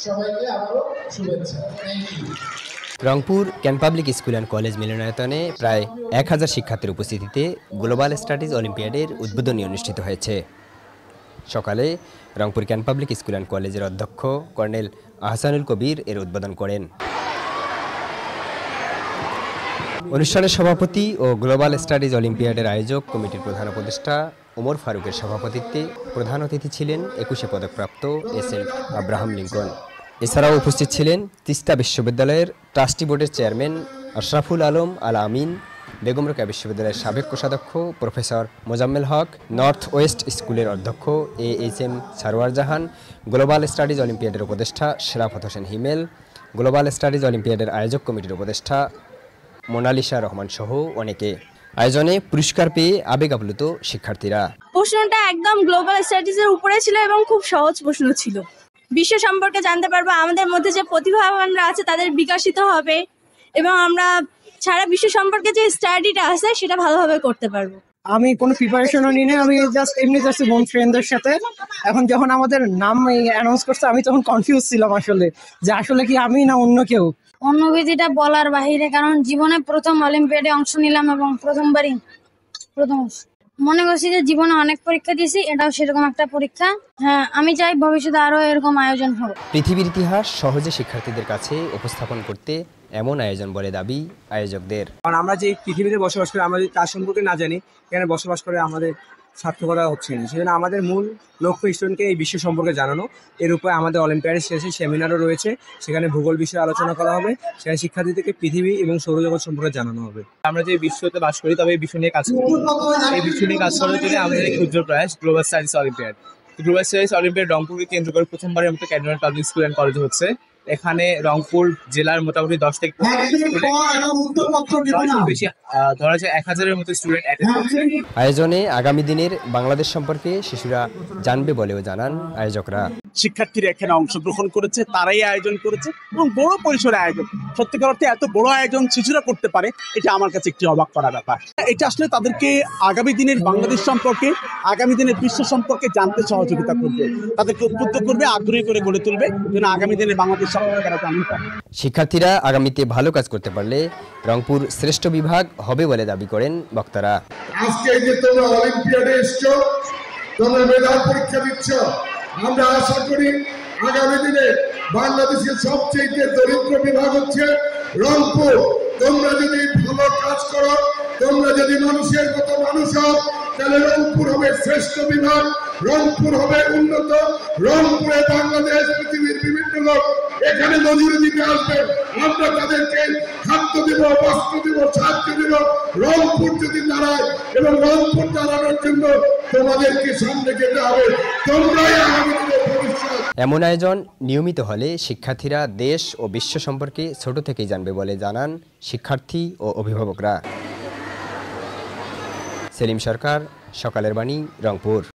সবাইকে আবারও শুভেচ্ছা। Thank you. রংপুর ক্যান পাবলিক স্কুল অ্যান্ড কলেজ মিলনায়তনে প্রায় 1000 শিক্ষার্থীর উপস্থিতিতে গ্লোবাল স্টাডিজ অলিম্পিয়াডের উদ্বোধনী অনুষ্ঠিত হয়েছে। সকালে রংপুর ক্যান পাবলিক স্কুল অ্যান্ড কলেজের অধ্যক্ষ কর্নেল আহসানুল কবির এর উদ্বোধন করেন। অনুষ্ঠানের সভাপতি ও গ্লোবাল স্টাডিজ অলিম্পিয়াডের আয়োজক কমিটির প্রধান উপদেষ্টা ওমর ফারুকের সভাপতিত্বে প্রধান অতিথি ছিলেন 21 পদকপ্রাপ্ত এস.এম. Abraham Lincoln. এছাড়াও উপস্থিত ছিলেন তিস্তা বিশ্ববিদ্যালয়ের ট্রাস্টি বোর্ডের চেয়ারম্যান আশরাফুল আলম আল আমিন, বেগম রোকেয়া বিশ্ববিদ্যালয়ের সাবেক কোষাধ্যক্ষ professor Mozammel Haque, north West স্কুলের অধ্যক্ষ এ.এইচ.এম. সারোয়ার জাহান, গ্লোবাল স্টাডিজ অলিম্পিয়াডের উপদেষ্টা শেরাফত হোসেন হিমেল, গ্লোবাল স্টাডিজ অলিম্পিয়াডের আয়োজক কমিটির উপদেষ্টা মোনালিসা রহমান সহ অনেকে। আয়োজনে পুরস্কার পেয়ে আবেগ আপ্লুত শিক্ষার্থীরা। প্রশ্নটা একদম গ্লোবাল স্টাডিজের উপরে ছিল এবং খুব সহজ প্রশ্ন ছিল। বিশ্ব সম্পর্কে জানতে পারবো, আমাদের মধ্যে যে প্রতিভাবানরা আছে তাদের বিকশিত হবে এবং আমরা সারা বিশ্ব সম্পর্কে যে স্টাডিটা আছে সেটা ভালোভাবে করতে পারবো। আমি কোনো প্রিপারেশনও নিই না, আমি জাস্ট এমনি ফ্রেন্ডদের সাথে। এখন যখন আমাদের নাম অ্যানাউন্স করছে আমি তখন কনফিউজ ছিলাম আসলে যে আসলে কি আমি না অন্য কেউ। অনুভূতিটা বলার বাহিরে, কারণ জীবনে প্রথম অলিম্পিয়াডে অংশ নিলাম এবং প্রথম মনে করছি যে জীবনে অনেক পরীক্ষা দিয়েছি, এটাও সেরকম একটা পরীক্ষা। হ্যাঁ, আমি চাই ভবিষ্যতে আরো এরকম আয়োজন হোক। পৃথিবীর ইতিহাস সহজে শিক্ষার্থীদের কাছে উপস্থাপন করতে এমন আয়োজন বলে দাবি আয়োজকদের। কারণ আমরা যে পৃথিবীতে বসবাস করি, আমরা যদি তার সম্পর্কে না জানি, এখানে বসবাস করে আমাদের সার্থকতা হচ্ছে না। সেজন্য আমাদের মূল লক্ষ্য স্টুডেন্টকে এই বিশ্ব সম্পর্কে জানানো। এর উপরে আমাদের অলিম্পিয়াডের শেষে সেমিনারও রয়েছে, সেখানে ভূগোল বিষয়ে আলোচনা করা হবে, সেখানে শিক্ষার্থীদেরকে পৃথিবী এবং সৌরজগৎ সম্পর্কে জানানো হবে। আমরা যে বিশ্বতে বাস করি, তবে এই বিশ্ব নিয়ে কাজ করি। এই বিশ্ব নিয়ে কাজ করার জন্য আমাদের এই ক্ষুদ্র প্রয়াস global studies olympiad. Global studies olympiad রংপুরকে কেন্দ্র করে প্রথমবারের মতো ক্যান পাবলিক স্কুল অ্যান্ড কলেজ হচ্ছে। এখানে রংপুর জেলার মোটামুটি 10 থেকে বেশি ধরা যায় 1000-এর মতো স্টুডেন্ট অ্যাটেন্ড করছে। আয়োজনে আগামী দিনের বাংলাদেশ সম্পর্কে শিশুরা জানবে বলেও জানান আয়োজকরা। শিক্ষার্থীরা এখানে অংশগ্রহণ করেছে, তারাই আয়োজন করেছে এবং বড় পরিসরে আয়োজন। সত্যিকার অর্থে এত বড় আয়োজন শিশুরা করতে পারে, এটা আমার কাছে একটি অবাক করা ব্যাপার। এটা আসলে তাদেরকে আগামী দিনের বাংলাদেশ সম্পর্কে, আগামী দিনের বিশ্ব সম্পর্কে জানতে সহযোগিতা করবে, তাদেরকে উদ্বুদ্ধ করবে, আগ্রহী করে গড়ে তুলবে, যেন আগামী দিনের বাংলাদেশ সম্পর্কে তারা জানতে পারে। শিক্ষার্থীরা আগামীতে ভালো কাজ করতে পারলে রংপুর শ্রেষ্ঠ বিভাগ হবে বলে দাবি করেন বক্তারা। আজকে যে তোমরা অলিম্পিয়াডে এসছো, তোমরা মেধার পরীক্ষা দিচ্ছ, আমরা আশা করি আগামী দিনে বাংলাদেশের সবচেয়ে দরিদ্র বিভাগ হচ্ছে রংপুর। তোমরা যদি ভালো কাজ করো, তোমরা যদি মানুষের মতো মানুষ হও, তাহলে রংপুর হবে শ্রেষ্ঠ বিভাগ, রংপুর হবে উন্নত। রংপুরে বাংলাদেশ পৃথিবীর বিভিন্ন লোক এখানে মজুরি দিতে আসবে, আমরা তাদেরকে খাদ্য দিব, বস্ত্র দিব, সাহায্য দিব। রংপুর যদি দাঁড়ায় এবং রংপুর দাঁড়ানোর জন্য তোমাদেরকে সামনে যেতে হবে, তোমরাই আগামী দিনের ভবিষ্যৎ। এমন আয়োজন নিয়মিত হলে শিক্ষার্থীরা দেশ ও বিশ্ব সম্পর্কে ছোট থেকেই জানবে বলে জানান শিক্ষার্থী ও অভিভাবকরা। সেলিম সরকার, সকালের বাণী, রংপুর।